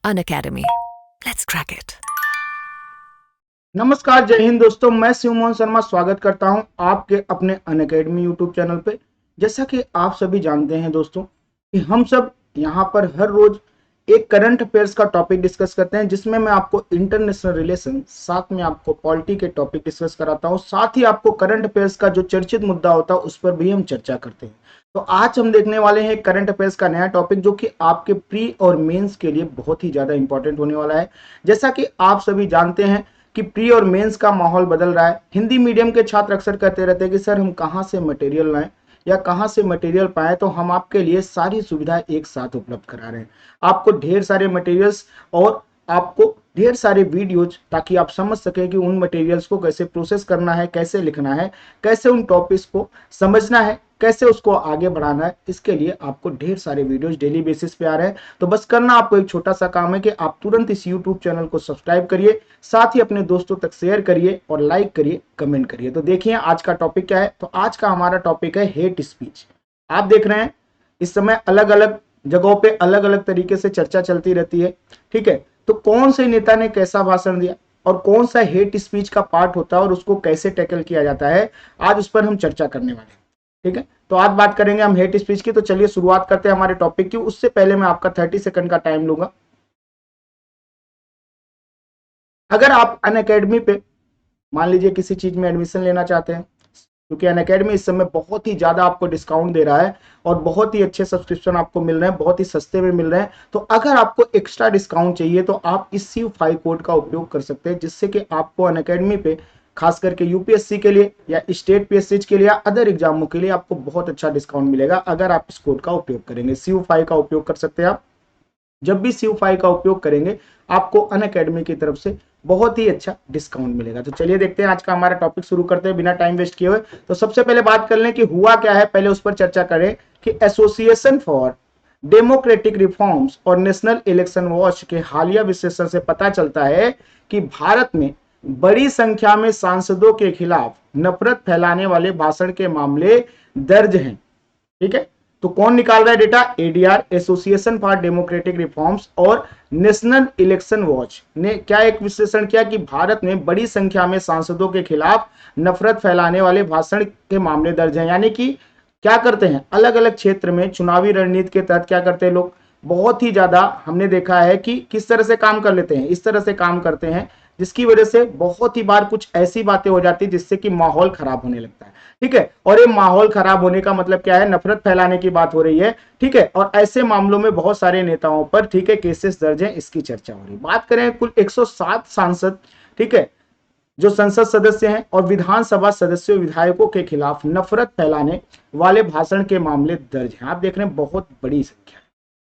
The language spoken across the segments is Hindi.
Unacademy. Let's crack it. नमस्कार, जय हिंद दोस्तों। मैं शिव मोहन शर्मा स्वागत करता हूं आपके अपने अनअकैडमी यूट्यूब चैनल पे। जैसा कि आप सभी जानते हैं दोस्तों कि हम सब यहां पर हर रोज एक करंट अफेयर्स का टॉपिक डिस्कस करते हैं, जिसमें मैं आपको इंटरनेशनल रिलेशन, साथ में आपको पॉलिटी के टॉपिक डिस्कस कराता हूं, साथ ही आपको करंट अफेयर्स का जो चर्चित मुद्दा होता है उस पर भी हम चर्चा करते हैं। तो आज हम देखने वाले हैं करंट अफेयर्स का नया टॉपिक, जो कि आपके प्री और मेंस के लिए बहुत ही ज्यादा इंपॉर्टेंट होने वाला है। जैसा कि आप सभी जानते हैं कि प्री और मेंस का माहौल बदल रहा है। हिंदी मीडियम के छात्र अक्सर कहते रहते हैं कि सर हम कहाँ से मटेरियल लाएं या कहाँ से मटेरियल पाएं, तो हम आपके लिए सारी सुविधाएं एक साथ उपलब्ध करा रहे हैं। आपको ढेर सारे मटेरियल्स और आपको ढेर सारे वीडियोज, ताकि आप समझ सकें कि उन मटेरियल्स को कैसे प्रोसेस करना है, कैसे लिखना है, कैसे उन टॉपिक्स को समझना है, कैसे उसको आगे बढ़ाना है। इसके लिए आपको ढेर सारे वीडियोज डेली बेसिस पे आ रहे हैं। तो बस करना आपको एक छोटा सा काम है कि आप तुरंत इस यूट्यूब चैनल को सब्सक्राइब करिए, साथ ही अपने दोस्तों तक शेयर करिए और लाइक करिए, कमेंट करिए। तो देखिए आज का टॉपिक क्या है। तो आज का हमारा टॉपिक है हेट स्पीच। आप देख रहे हैं इस समय अलग अलग जगहों पे अलग अलग तरीके से चर्चा चलती रहती है, ठीक है। तो कौन से नेता ने कैसा भाषण दिया और कौन सा हेट स्पीच का पार्ट होता है और उसको कैसे टैकल किया जाता है, आज उस पर हम चर्चा करने वाले हैं, ठीक है। तो आज बात करेंगे हम हेट स्पीच की। तो चलिए शुरुआत करते हैं हमारे टॉपिक की। उससे पहले मैं आपका 30 सेकंड का टाइम लूंगा। अगर आप अनअकैडमी पे मान लीजिए किसी चीज में एडमिशन लेना चाहते हैं, क्योंकि अनअकैडमी इस समय बहुत ही ज्यादा आपको डिस्काउंट दे रहा है और बहुत ही अच्छे सब्सक्रिप्शन आपको मिल रहे हैं, बहुत ही सस्ते में मिल रहे हैं। तो अगर आपको एक्स्ट्रा डिस्काउंट चाहिए तो आप इस CU5 कोड का उपयोग कर सकते हैं, जिससे कि आपको अनअकैडमी पे खास करके यूपीएससी के लिए या स्टेट पीएससी के लिए या अदर एग्जामों के लिए आपको बहुत अच्छा डिस्काउंट मिलेगा अगर आप इस कोड का उपयोग करेंगे। CU5 का उपयोग कर सकते हैं आप। जब भी CU5 का उपयोग करेंगे आपको अनअकैडमी की तरफ से बहुत ही अच्छा डिस्काउंट मिलेगा। तो चलिए देखते हैं आज का हमारा टॉपिक शुरू करते हैं बिना टाइम वेस्ट किए हुए। तो सबसे पहले बात कर लें कि हुआ क्या है, पहले उस पर चर्चा करें कि एसोसिएशन फॉर डेमोक्रेटिक रिफॉर्म्स और नेशनल इलेक्शन वॉच के हालिया विश्लेषण से पता चलता है कि भारत में बड़ी संख्या में सांसदों के खिलाफ नफरत फैलाने वाले भाषण के मामले दर्ज हैं, ठीक है। तो कौन निकाल रहा है data? ADR, association for democratic reforms और नेशनल इलेक्शन वॉच ने क्या एक विश्लेषण किया कि भारत में बड़ी संख्या में सांसदों के खिलाफ नफरत फैलाने वाले भाषण के मामले दर्ज हैं। यानी कि क्या करते हैं, अलग अलग क्षेत्र में चुनावी रणनीति के तहत क्या करते हैं लोग, बहुत ही ज्यादा हमने देखा है कि किस तरह से काम कर लेते हैं, इस तरह से काम करते हैं जिसकी वजह से बहुत ही बार कुछ ऐसी बातें हो जाती है जिससे कि माहौल खराब होने लगता है, ठीक है। और ये माहौल खराब होने का मतलब क्या है, नफरत फैलाने की बात हो रही है, ठीक है। और ऐसे मामलों में बहुत सारे नेताओं पर, ठीक है, केसेस दर्ज हैं, इसकी चर्चा हो रही है। बात करें कुल 107 सांसद, ठीक है, जो संसद सदस्य हैं और विधानसभा सदस्यों विधायकों के खिलाफ नफरत फैलाने वाले भाषण के मामले दर्ज हैं। आप देख रहे हैं बहुत बड़ी संख्या है,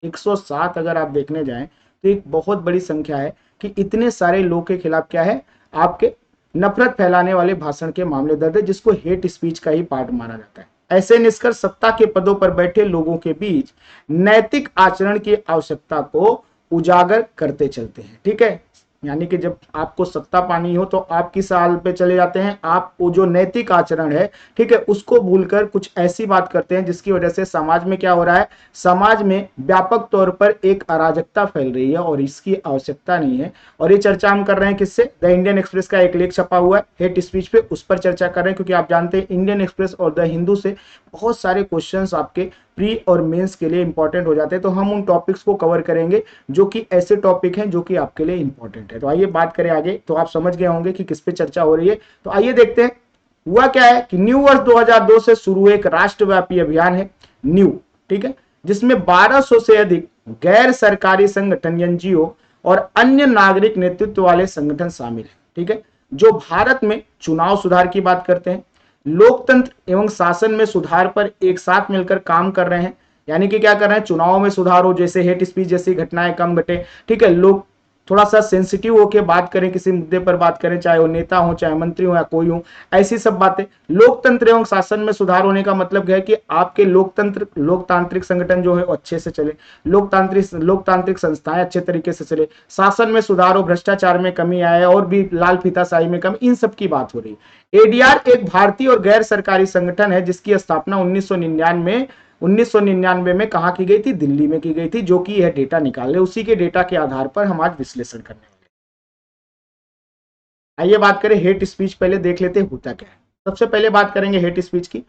107 अगर आप देखने जाएं तो एक बहुत बड़ी संख्या है कि इतने सारे लोगों के खिलाफ क्या है, आपके नफरत फैलाने वाले भाषण के मामले दर्ज है, जिसको हेट स्पीच का ही पार्ट माना जाता है। ऐसे निष्कर्ष सत्ता के पदों पर बैठे लोगों के बीच नैतिक आचरण की आवश्यकता को उजागर करते चलते हैं, ठीक है। यानी कि जब आपको सत्ता पानी हो तो आप किस हाल पे चले जाते हैं, आप वो जो नैतिक आचरण है, ठीक है, उसको भूलकर कुछ ऐसी बात करते हैं जिसकी वजह से समाज में क्या हो रहा है, समाज में व्यापक तौर पर एक अराजकता फैल रही है और इसकी आवश्यकता नहीं है। और ये चर्चा हम कर रहे हैं किससे, द इंडियन एक्सप्रेस का एक लेख छपा हुआ है हेट स्पीच पे, उस पर चर्चा कर रहे हैं, क्योंकि आप जानते हैं इंडियन एक्सप्रेस और द हिंदू से बहुत सारे क्वेश्चंस आपके प्री और मेंस के लिए इंपॉर्टेंट हो जाते हैं। तो हम उन टॉपिक्स को कवर करेंगे जो कि ऐसे टॉपिक हैं जो कि आपके लिए इंपॉर्टेंट है। तो आइए बात करें आगे। तो आप समझ गए होंगे कि किस पे चर्चा हो रही है। तो आइए देखते हैं हुआ क्या है कि न्यू वर्ष 2002 से शुरू एक राष्ट्रव्यापी अभियान है न्यू, ठीक है, जिसमें 1200 से अधिक गैर सरकारी संगठन, एनजीओ और अन्य नागरिक नेतृत्व वाले संगठन शामिल है, ठीक है, जो भारत में चुनाव सुधार की बात करते हैं, लोकतंत्र एवं शासन में सुधार पर एक साथ मिलकर काम कर रहे हैं। यानी कि क्या कर रहे हैं, चुनाव में सुधार हो, जैसे हेट स्पीच जैसी घटनाएं कम घटे, ठीक है, लोग थोड़ा सा सेंसिटिव होकर बात करें, किसी मुद्दे पर बात करें, चाहे वो नेता हो, चाहे मंत्री हो या कोई हो, ऐसी सब बातें। लोकतंत्र एवं शासन में सुधार होने का मतलब है कि आपके लोकतंत्र, लोकतांत्रिक संगठन जो है वो अच्छे से चले, लोकतांत्रिक संस्थाएं अच्छे तरीके से चले, शासन में सुधार हो, भ्रष्टाचार में कमी आए और भी लाल फीताशाही में कमी, इन सब की बात हो रही है। एडीआर एक भारतीय और गैर सरकारी संगठन है जिसकी स्थापना 1999 1999 में कहां की गई थी? दिल्ली में की गई थी, जो कि यह डेटा निकाले, उसी के डेटा के आधार पर हम आज विश्लेषण करने वाले। आइए बात करें हेट स्पीच, पहले देख लेते हैं होता क्या है। सबसे पहले बात करेंगे हेट स्पीच की।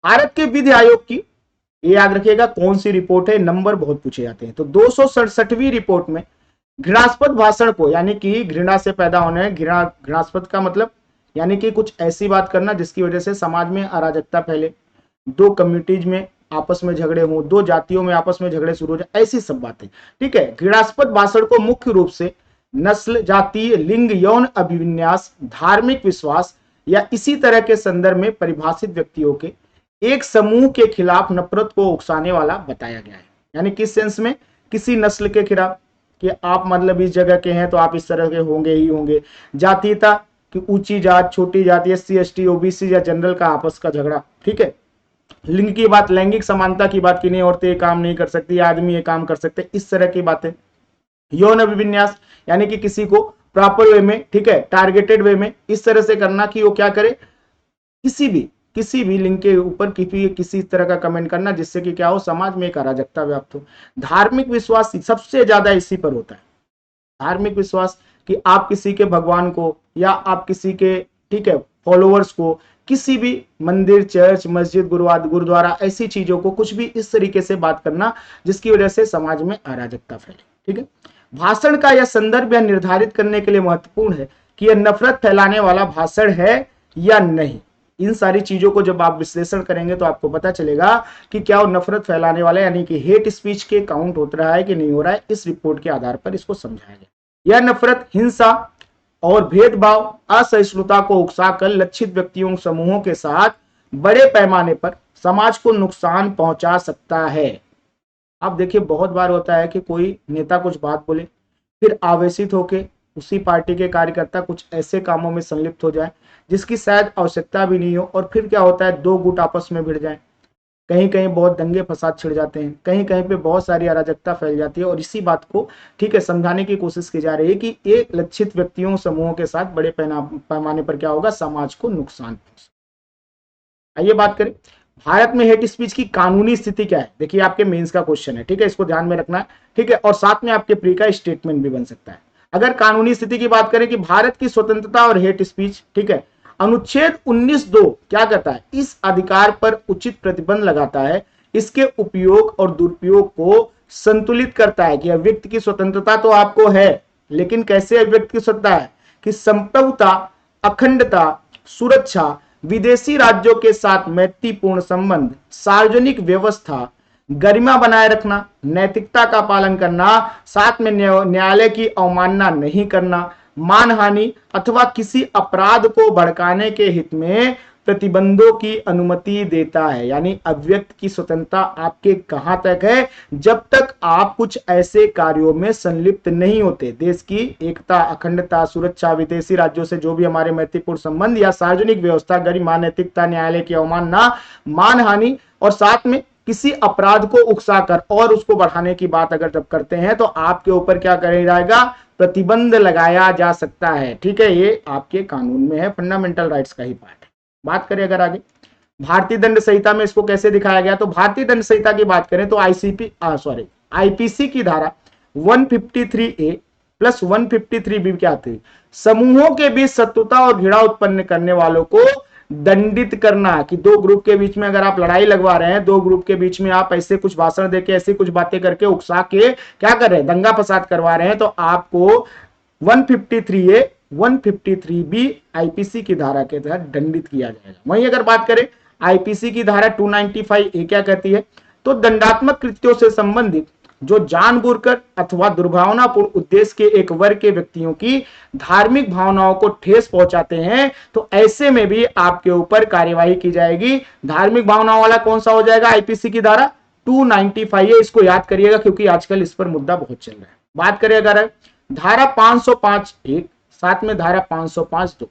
भारत के विधि आयोग की, ये याद रखिएगा कौन सी रिपोर्ट है, नंबर बहुत पूछे जाते हैं। तो 267वीं रिपोर्ट में घृणास्पद भाषण को, यानी कि घृणा से पैदा होने, घृणास्पद का मतलब यानी कि कुछ ऐसी बात करना जिसकी वजह से समाज में अराजकता फैले, दो कम्युनिटीज में आपस में झगड़े हों, दो जातियों में आपस में झगड़े शुरू हो जाए, ऐसी सब बातें, ठीक है। घृणास्पद भाषण को मुख्य रूप से नस्ल, जातीय, लिंग, यौन अभिविन्यास, धार्मिक विश्वास या इसी तरह के संदर्भ में परिभाषित व्यक्तियों के एक समूह के खिलाफ नफरत को उकसाने वाला बताया गया है। यानी किस सेंस में? किसी नस्ल के खिलाफ, कि आप मतलब इस जगह के हैं तो आप इस तरह के होंगे ही होंगे। जातीयता कि ऊंची जात, छोटी जाति, एससी एसटी, ओबीसी या जनरल का आपस का झगड़ा, ठीक है। लिंग की बात, लैंगिक समानता की बात की नहीं, औरतें ये काम नहीं कर सकती, आदमी ये काम कर सकते, इस तरह की बातें। यौन अभिविन्यास यानी कि किसी को प्रॉपर वे में, ठीक है, टारगेटेड वे में इस तरह से करना कि वो क्या करे, किसी भी लिंग के ऊपर किसी तरह का कमेंट करना जिससे कि क्या हो, समाज में एक अराजकता व्याप्त हो। धार्मिक विश्वास सबसे ज्यादा इसी पर होता है। धार्मिक विश्वास कि आप किसी के भगवान को या आप किसी के, ठीक है, फॉलोअर्स को, किसी भी मंदिर, चर्च, मस्जिद, गुरुद्वारा, ऐसी चीजों को कुछ भी इस तरीके से बात करना जिसकी वजह से समाज में अराजकता फैले, ठीक है। भाषण का यह संदर्भ यह निर्धारित करने के लिए महत्वपूर्ण है कि यह नफरत फैलाने वाला भाषण है या नहीं। इन सारी चीजों को जब आप विश्लेषण करेंगे तो आपको पता चलेगा कि क्या वो नफरत फैलाने वाला यानी कि हेट स्पीच के काउंट हो रहा है कि नहीं हो रहा है। इस रिपोर्ट के आधार पर इसको समझाया गया। यह नफरत, हिंसा और भेदभाव, असहिष्णुता को उकसाकर लक्षित व्यक्तियों, समूहों के साथ बड़े पैमाने पर समाज को नुकसान पहुंचा सकता है। आप देखिए बहुत बार होता है कि कोई नेता कुछ बात बोले, फिर आवेशित होकर उसी पार्टी के कार्यकर्ता कुछ ऐसे कामों में संलिप्त हो जाए जिसकी शायद आवश्यकता भी नहीं हो, और फिर क्या होता है, दो गुट आपस में भिड़ जाए, कहीं कहीं बहुत दंगे फसाद छिड़ जाते हैं, कहीं कहीं पे बहुत सारी अराजकता फैल जाती है। और इसी बात को, ठीक है, समझाने की कोशिश की जा रही है कि एक लक्षित व्यक्तियों, समूहों के साथ बड़े पैमाने पर क्या होगा, समाज को नुकसान पहुंचेगा। आइए बात करें भारत में हेट स्पीच की कानूनी स्थिति क्या है। देखिए आपके मेंस का क्वेश्चन है, ठीक है, इसको ध्यान में रखना है, ठीक है, और साथ में आपके प्री का स्टेटमेंट भी बन सकता है। अगर कानूनी स्थिति की बात करें कि भारत की स्वतंत्रता और हेट स्पीच, ठीक है, अनुच्छेद 19(2) क्या कहता है, इस अधिकार पर उचित प्रतिबंध लगाता है, इसके उपयोग और दुरुपयोग को संतुलित करता है। कि अभिव्यक्ति की स्वतंत्रता तो आपको है, लेकिन कैसे अभिव्यक्ति की स्वतंत्रता है कि संप्रभुता, अखंडता, सुरक्षा, विदेशी राज्यों के साथ मैत्रीपूर्ण संबंध, सार्वजनिक व्यवस्था, गरिमा बनाए रखना, नैतिकता का पालन करना, साथ में न्यायालय की अवमानना नहीं करना, मानहानि अथवा किसी अपराध को भड़काने के हित में प्रतिबंधों की अनुमति देता है। यानी अभिव्यक्ति की स्वतंत्रता आपके कहां तक है, जब तक आप कुछ ऐसे कार्यों में संलिप्त नहीं होते, देश की एकता, अखंडता, सुरक्षा, विदेशी राज्यों से जो भी हमारे मैत्रीपूर्ण संबंध, या सार्वजनिक व्यवस्था, गरिमा, नैतिकता, न्यायालय की अवमानना, मानहानि और साथ में किसी अपराध को उकसाकर और उसको बढ़ाने की बात अगर जब करते हैं तो आपके ऊपर क्या किया जाएगा, प्रतिबंध लगाया जा सकता है, ठीक है। ये आपके कानून में है, फंडामेंटल राइट्स का ही पार्ट है। बात करें अगर आगे भारतीय दंड संहिता में इसको कैसे दिखाया गया, तो भारतीय दंड संहिता की बात करें तो आईपीसी की धारा 153A प्लस 153B क्या आती है, समूहों के बीच शत्रुता और घृणा उत्पन्न करने वालों को दंडित करना। कि दो ग्रुप के बीच में अगर आप लड़ाई लगवा रहे हैं, दो ग्रुप के बीच में आप ऐसे कुछ भाषण देके, ऐसी कुछ बातें करके उकसा के क्या कर रहे हैं, दंगा फसाद करवा रहे हैं, तो आपको 153A 153B आईपीसी की धारा के तहत दंडित किया जाएगा। वहीं अगर बात करें आईपीसी की धारा 295A क्या कहती है, तो दंडात्मक कृत्यों से संबंधित जो जानबूझकर अथवा दुर्भावनापूर्ण उद्देश्य के एक वर्ग के व्यक्तियों की धार्मिक भावनाओं को ठेस पहुंचाते हैं, तो ऐसे में भी आपके ऊपर कार्यवाही की जाएगी। धार्मिक भावनाओं वाला कौन सा हो जाएगा, आईपीसी की धारा 295 है, इसको याद करिएगा क्योंकि आजकल इस पर मुद्दा बहुत चल रहा है। बात करें अगर धारा 505(1) साथ में धारा 505(2),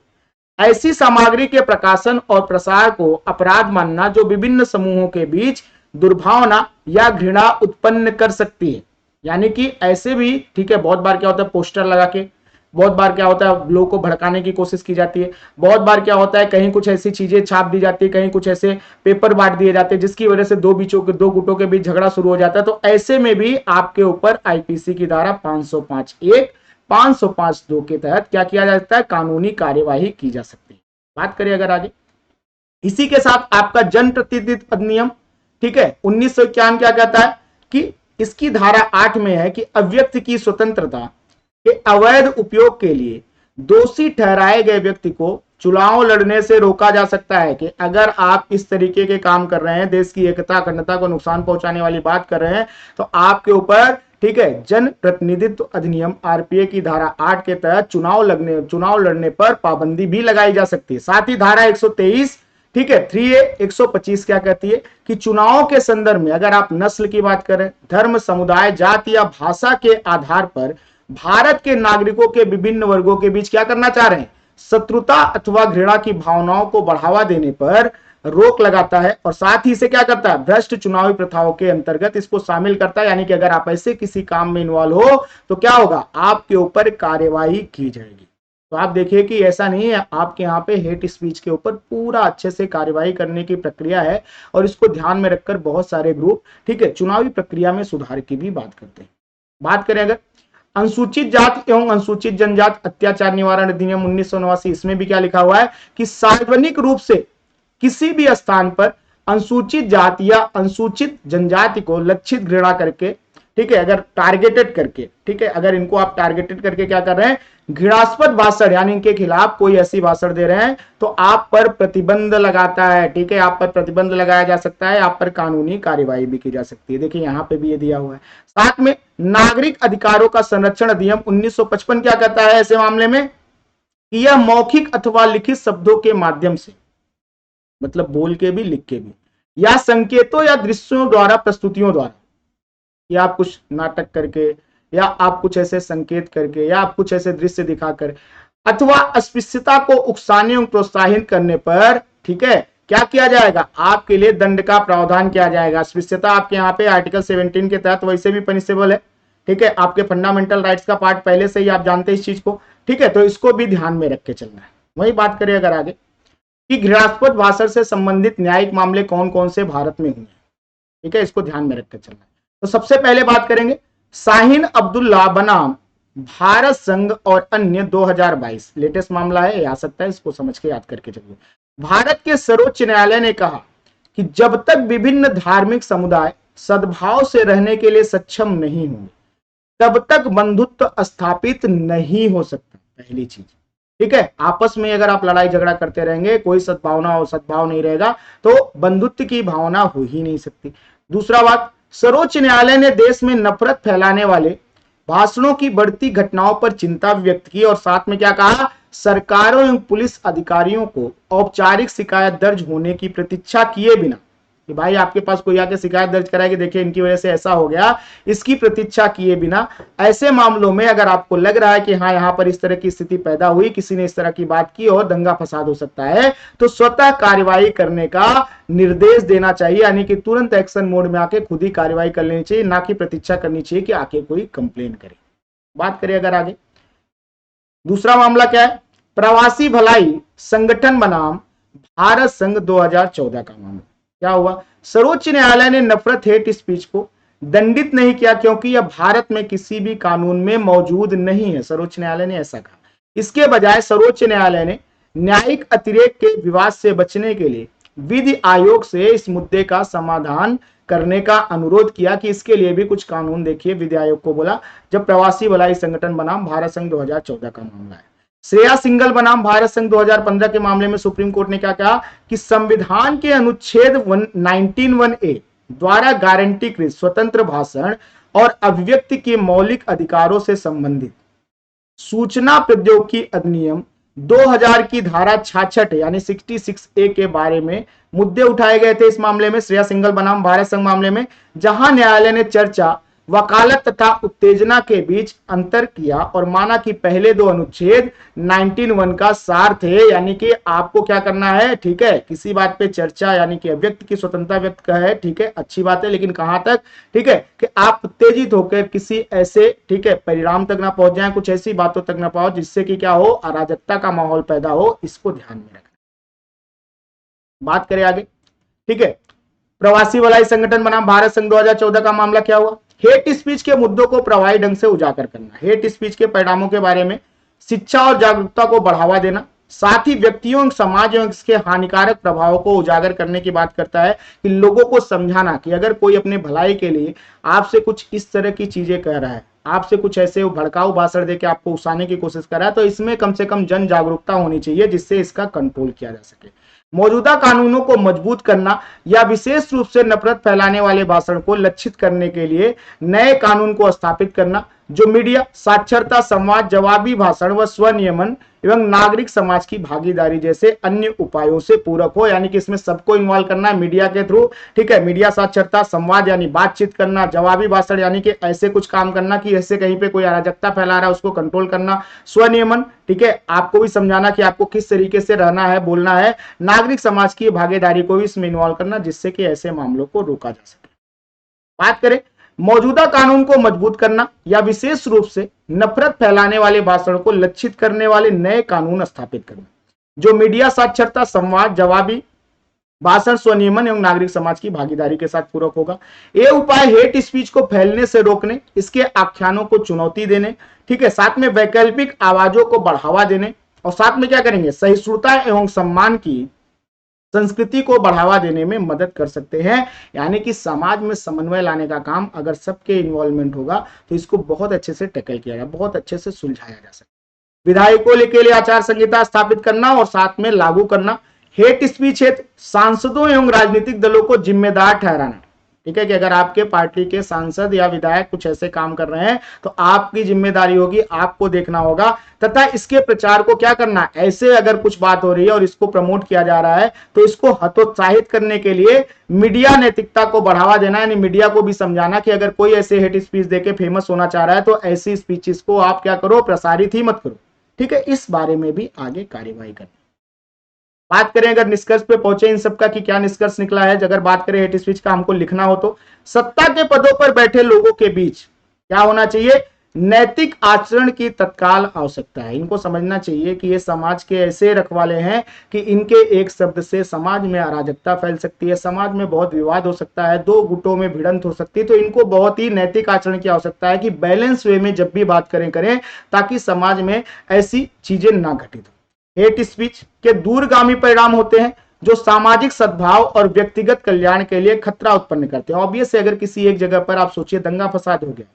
ऐसी सामग्री के प्रकाशन और प्रसार को अपराध मानना जो विभिन्न समूहों के बीच दुर्भावना या घृणा उत्पन्न कर सकती है। यानी कि ऐसे भी, ठीक है, बहुत बार क्या होता है, पोस्टर लगा के बहुत बार क्या होता है लोगों को भड़काने की कोशिश की जाती है, बहुत बार क्या होता है कहीं कुछ ऐसी चीजें छाप दी जाती है, कहीं कुछ ऐसे पेपर बांट दिए जाते हैं जिसकी वजह से दो गुटों के बीच झगड़ा शुरू हो जाता है। तो ऐसे में भी आपके ऊपर आईपीसी की धारा 505(1), 505(2) के तहत क्या किया जा सकता है, कानूनी कार्यवाही की जा सकती है। बात करें अगर आगे, इसी के साथ आपका जन प्रतिनिधित्व अधिनियम, ठीक है, 1951 क्या कहता है कि इसकी धारा 8 में है कि अव्यक्त की स्वतंत्रता के अवैध उपयोग के लिए दोषी ठहराए गए व्यक्ति को चुनाव लड़ने से रोका जा सकता है। कि अगर आप इस तरीके के काम कर रहे हैं, देश की एकता अखंडता को नुकसान पहुंचाने वाली बात कर रहे हैं, तो आपके ऊपर, ठीक है, जन प्रतिनिधित्व अधिनियम आरपीए की धारा 8 के तहत चुनाव लड़ने पर पाबंदी भी लगाई जा सकती है। साथ ही धारा 123, ठीक है, 3A 125 क्या कहती है कि चुनाव के संदर्भ में अगर आप नस्ल की बात करें, धर्म, समुदाय, जाति या भाषा के आधार पर भारत के नागरिकों के विभिन्न वर्गों के बीच क्या करना चाह रहे हैं, शत्रुता अथवा घृणा की भावनाओं को बढ़ावा देने पर रोक लगाता है। और साथ ही से क्या करता है, भ्रष्ट चुनावी प्रथाओं के अंतर्गत इसको शामिल करता है। यानी कि अगर आप ऐसे किसी काम में इन्वॉल्व हो तो क्या होगा, आपके ऊपर कार्यवाही की जाएगी। तो आप देखिए कि ऐसा नहीं है, आपके यहाँ पे हेट स्पीच के ऊपर पूरा अच्छे से कार्यवाही करने की प्रक्रिया है और इसको ध्यान में रखकर बहुत सारे ग्रुप, ठीक है, चुनावी प्रक्रिया में सुधार की भी बात करते हैं। बात करें अगर अनुसूचित जाति एवं अनुसूचित जनजाति अत्याचार निवारण अधिनियम 1989, इसमें भी क्या लिखा हुआ है कि सार्वजनिक रूप से किसी भी स्थान पर अनुसूचित जाति या अनुसूचित जनजाति को लक्षित घृणा करके, ठीक है, अगर टारगेटेड करके, ठीक है, अगर इनको आप टारगेटेड करके क्या कर रहे हैं, घृणास्पद भाषण यानी इनके खिलाफ कोई ऐसी भाषण दे रहे हैं तो आप पर प्रतिबंध लगाता है। ठीक है, आप पर प्रतिबंध लगाया जा सकता है, आप पर कानूनी कार्यवाही भी की जा सकती है। देखिए यहां पे भी ये दिया हुआ है। साथ में नागरिक अधिकारों का संरक्षण अधिनियम 1955 क्या कहता है ऐसे मामले में कि यह मौखिक अथवा लिखित शब्दों के माध्यम से, मतलब बोल के भी लिख के भी, या संकेतों या दृश्यों द्वारा, प्रस्तुतियों द्वारा, या आप कुछ नाटक करके या आप कुछ ऐसे संकेत करके या आप कुछ ऐसे दृश्य दिखाकर अथवा अस्पृश्यता को उकसाने और प्रोत्साहित करने पर, ठीक है, क्या किया जाएगा, आपके लिए दंड का प्रावधान किया जाएगा। अस्पृश्यता आपके यहाँ पे आर्टिकल 17 के तहत वैसे भी पनिशेबल है। ठीक है, आपके फंडामेंटल राइट्स का पार्ट पहले से ही आप जानते हैं इस चीज को। ठीक है, तो इसको भी ध्यान में रख के चलना है। वही बात करें अगर आगे कि घृणास्पद भाषण से संबंधित न्यायिक मामले कौन कौन से भारत में हुए। ठीक है, इसको ध्यान में रख के चलना है। तो सबसे पहले बात करेंगे शाहीन अब्दुल्ला बनाम भारत संघ और अन्य 2022 लेटेस्ट मामला है, आ सकता है, इसको समझ के याद करके चलिए। भारत के सर्वोच्च न्यायालय ने कहा कि जब तक विभिन्न धार्मिक समुदाय सद्भाव से रहने के लिए सक्षम नहीं होंगे तब तक बंधुत्व स्थापित नहीं हो सकता। पहली चीज, ठीक है, आपस में अगर आप लड़ाई झगड़ा करते रहेंगे, कोई सद्भाव नहीं रहेगा तो बंधुत्व की भावना हो ही नहीं सकती। दूसरा बात, सर्वोच्च न्यायालय ने देश में नफरत फैलाने वाले भाषणों की बढ़ती घटनाओं पर चिंता व्यक्त की और साथ में क्या कहा, सरकारों एवं पुलिस अधिकारियों को औपचारिक शिकायत दर्ज होने की प्रतीक्षा किए बिना, कि भाई आपके पास कोई आके शिकायत दर्ज कराए कि देखिए इनकी वजह से ऐसा हो गया, इसकी प्रतीक्षा किए बिना ऐसे मामलों में अगर आपको लग रहा है कि हाँ यहां पर इस तरह की स्थिति पैदा हुई, किसी ने इस तरह की बात की और दंगा फसाद हो सकता है, तो स्वतः कार्रवाई करने का निर्देश देना चाहिए। यानी कि तुरंत एक्शन मोड में आके खुद ही कार्रवाई कर लेनी चाहिए, ना कि प्रतीक्षा करनी चाहिए कि आके कोई कंप्लेन करे। बात करें अगर आगे, दूसरा मामला क्या है, प्रवासी भलाई संगठन बनाम भारत संघ 2014 का मामला। क्या हुआ, सर्वोच्च न्यायालय ने नफरत हेट स्पीच को दंडित नहीं किया क्योंकि यह भारत में किसी भी कानून में मौजूद नहीं है। सर्वोच्च न्यायालय ने ऐसा कहा। इसके बजाय सर्वोच्च न्यायालय ने न्यायिक अतिरेक के विवाद से बचने के लिए विधि आयोग से इस मुद्दे का समाधान करने का अनुरोध किया कि इसके लिए भी कुछ कानून देखिए विधि आयोग को बोला। जब प्रवासी भलाई संगठन बनाम भारत संघ 2014 का मामला है, श्रेया सिंगल बनाम भारत संघ 2015 के मामले में सुप्रीम कोर्ट ने क्या कहा कि संविधान के अनुच्छेद 19(1)(a) द्वारा गारंटीकृत स्वतंत्र भाषण और अभिव्यक्ति के मौलिक अधिकारों से संबंधित सूचना प्रौद्योगिकी अधिनियम 2000 की धारा 66 यानी 66A के बारे में मुद्दे उठाए गए थे। इस मामले में श्रेया सिंगल बनाम भारत संघ मामले में, जहां न्यायालय ने चर्चा वकालत तथा उत्तेजना के बीच अंतर किया और माना कि पहले दो अनुच्छेद 19(1) का सार थे। यानी कि आपको क्या करना है, ठीक है, किसी बात पे चर्चा यानी कि अभिव्यक्ति की स्वतंत्रता व्यक्त का है, ठीक है, अच्छी बात है, लेकिन कहां तक, ठीक है, कि आप उत्तेजित होकर किसी ऐसे, ठीक है, परिणाम तक ना पहुंच जाए, कुछ ऐसी बातों तक ना पहुंच जिससे कि क्या हो, अराजकता का माहौल पैदा हो, इसको ध्यान में रखना। बात करें आगे, ठीक है, प्रवासी भलाई संगठन बनाम भारत संघ 2014 का मामला क्या हुआ। हेट स्पीच के मुद्दों को प्रभावी ढंग से उजागर करना, हेट स्पीच के परिणामों के बारे में शिक्षा और जागरूकता को बढ़ावा देना, साथ ही व्यक्तियों, समाज एवं इसके हानिकारक प्रभावों को उजागर करने की बात करता है कि लोगों को समझाना कि अगर कोई अपने भलाई के लिए आपसे कुछ इस तरह की चीजें कह रहा है, आपसे कुछ ऐसे भड़काऊ भाषण देकर आपको उकसाने की कोशिश कर रहा है, तो इसमें कम से कम जन जागरूकता होनी चाहिए जिससे इसका कंट्रोल किया जा सके। मौजूदा कानूनों को मजबूत करना या विशेष रूप से नफरत फैलाने वाले भाषण को लक्षित करने के लिए नए कानून को स्थापित करना जो मीडिया, साक्षरता, संवाद, जवाबी भाषण व स्वनियमन एवं नागरिक समाज की भागीदारी जैसे अन्य उपायों से पूरक हो। यानी कि इसमें सबको इन्वॉल्व करना है मीडिया के थ्रू, ठीक है, मीडिया, साक्षरता, संवाद यानी बातचीत करना, जवाबी भाषण यानी कि ऐसे कुछ काम करना कि ऐसे कहीं पे कोई अराजकता फैला रहा है उसको कंट्रोल करना, स्वनियमन, ठीक है, आपको भी समझाना कि आपको किस तरीके से रहना है, बोलना है, नागरिक समाज की भागीदारी को भी इसमें इन्वॉल्व करना जिससे कि ऐसे मामलों को रोका जा सके। बात करें मौजूदा कानून को मजबूत करना या विशेष रूप से नफरत फैलाने वाले भाषण को लक्षित करने वाले नए कानून स्थापित करना जो मीडिया, साक्षरता, संवाद, जवाबी भाषण, स्वनियमन एवं नागरिक समाज की भागीदारी के साथ पूरक होगा। ये उपाय हेट स्पीच को फैलने से रोकने, इसके आख्यानों को चुनौती देने, ठीक है, साथ में वैकल्पिक आवाजों को बढ़ावा देने और साथ में क्या करेंगे, सहिष्णुता एवं सम्मान की संस्कृति को बढ़ावा देने में मदद कर सकते हैं। यानी कि समाज में समन्वय लाने का काम अगर सबके इन्वॉल्वमेंट होगा तो इसको बहुत अच्छे से टैकल किया जाए, बहुत अच्छे से सुलझाया जा सकता है। विधायकों के लिए आचार संहिता स्थापित करना और साथ में लागू करना, हेट स्पीच हेतु सांसदों एवं राजनीतिक दलों को जिम्मेदार ठहराना, ठीक है, कि अगर आपके पार्टी के सांसद या विधायक कुछ ऐसे काम कर रहे हैं तो आपकी जिम्मेदारी होगी, आपको देखना होगा तथा इसके प्रचार को क्या करना, ऐसे अगर कुछ बात हो रही है और इसको प्रमोट किया जा रहा है तो इसको हतोत्साहित करने के लिए मीडिया नैतिकता को बढ़ावा देना, यानी मीडिया को भी समझाना कि अगर कोई ऐसे हेट स्पीच देके फेमस होना चाह रहा है तो ऐसी स्पीचेस को आप क्या करो, प्रसारित ही मत करो, ठीक है, इस बारे में भी आगे कार्यवाही करना। बात करें अगर निष्कर्ष पे पहुंचे इन सबका कि क्या निष्कर्ष निकला है, अगर बात करें हेट स्पीच का हमको लिखना हो तो सत्ता के पदों पर बैठे लोगों के बीच क्या होना चाहिए, नैतिक आचरण की तत्काल आवश्यकता है। इनको समझना चाहिए कि ये समाज के ऐसे रखवाले हैं कि इनके एक शब्द से समाज में अराजकता फैल सकती है, समाज में बहुत विवाद हो सकता है, दो गुटों में भिड़ंत हो सकती है। तो इनको बहुत ही नैतिक आचरण की आवश्यकता है कि बैलेंस वे में जब भी बात करें ताकि समाज में ऐसी चीजें ना घटित हो। हेट स्पीच के दूरगामी परिणाम होते हैं जो सामाजिक सद्भाव और व्यक्तिगत कल्याण के लिए खतरा उत्पन्न करते हैं। ऑब्वियस है, अगर किसी एक जगह पर आप सोचिए दंगा फसाद हो गया,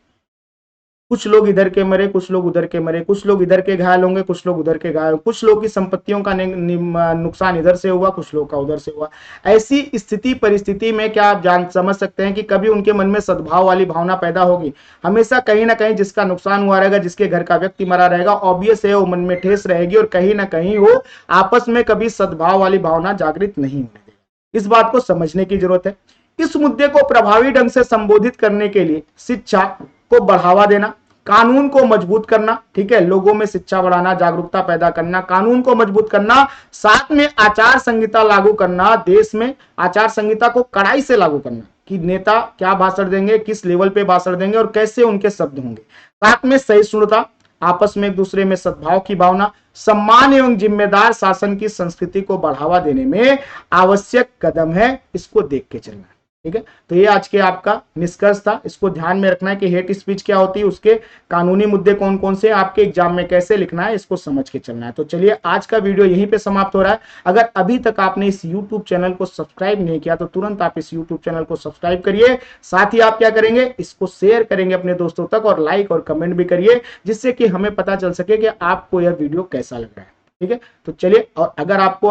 कुछ लोग इधर के मरे, कुछ लोग उधर के मरे, कुछ लोग इधर के घायल होंगे, कुछ लोग उधर के घायल, कुछ लोग की संपत्तियों का नुकसान इधर से हुआ, कुछ लोग का उधर से हुआ। ऐसी स्थिति परिस्थिति में क्या आप समझ सकते हैं कि कभी उनके मन में सद्भाव वाली भावना पैदा होगी? हमेशा कहीं ना कहीं जिसका नुकसान हुआ रहेगा, जिसके घर का व्यक्ति मरा रहेगा, ऑब्वियस है वो मन में ठेस रहेगी और कहीं ना कहीं वो आपस में कभी सद्भाव वाली भावना जागृत नहीं होने देगा। इस बात को समझने की जरूरत है। इस मुद्दे को प्रभावी ढंग से संबोधित करने के लिए शिक्षा को बढ़ावा देना, कानून को मजबूत करना, ठीक है, लोगों में शिक्षा बढ़ाना, जागरूकता पैदा करना, कानून को मजबूत करना, साथ में आचार संहिता लागू करना, देश में आचार संहिता को कड़ाई से लागू करना कि नेता क्या भाषण देंगे, किस लेवल पे भाषण देंगे और कैसे उनके शब्द होंगे, साथ में सहिष्णुता, आपस में एक दूसरे में सद्भाव की भावना, सम्मान एवं जिम्मेदार शासन की संस्कृति को बढ़ावा देने में आवश्यक कदम है, इसको देख के चलना है। ठीक है, तो ये आज के आपका निष्कर्ष था। इसको ध्यान में रखना है कि हेट स्पीच क्या होती है, उसके कानूनी मुद्दे कौन कौन से, आपके एग्जाम में कैसे लिखना है, इसको समझ के चलना है। तो चलिए आज का वीडियो यहीं पे समाप्त हो रहा है। अगर अभी तक आपने इस YouTube चैनल को सब्सक्राइब नहीं किया तो तुरंत आप इस YouTube चैनल को सब्सक्राइब करिए। साथ ही आप क्या करेंगे, इसको शेयर करेंगे अपने दोस्तों तक और लाइक और कमेंट भी करिए, जिससे कि हमें पता चल सके कि आपको यह वीडियो कैसा लग रहा है। ठीक है, तो चलिए, और अगर आपको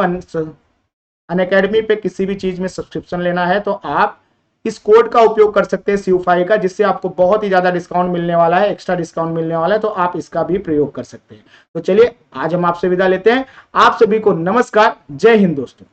अनअकैडमी पे किसी भी चीज में सब्सक्रिप्शन लेना है तो आप इस कोड का उपयोग कर सकते हैं CU5 का, जिससे आपको बहुत ही ज्यादा डिस्काउंट मिलने वाला है, एक्स्ट्रा डिस्काउंट मिलने वाला है, तो आप इसका भी प्रयोग कर सकते हैं। तो चलिए आज हम आपसे विदा लेते हैं। आप सभी को नमस्कार, जय हिंद दोस्तों।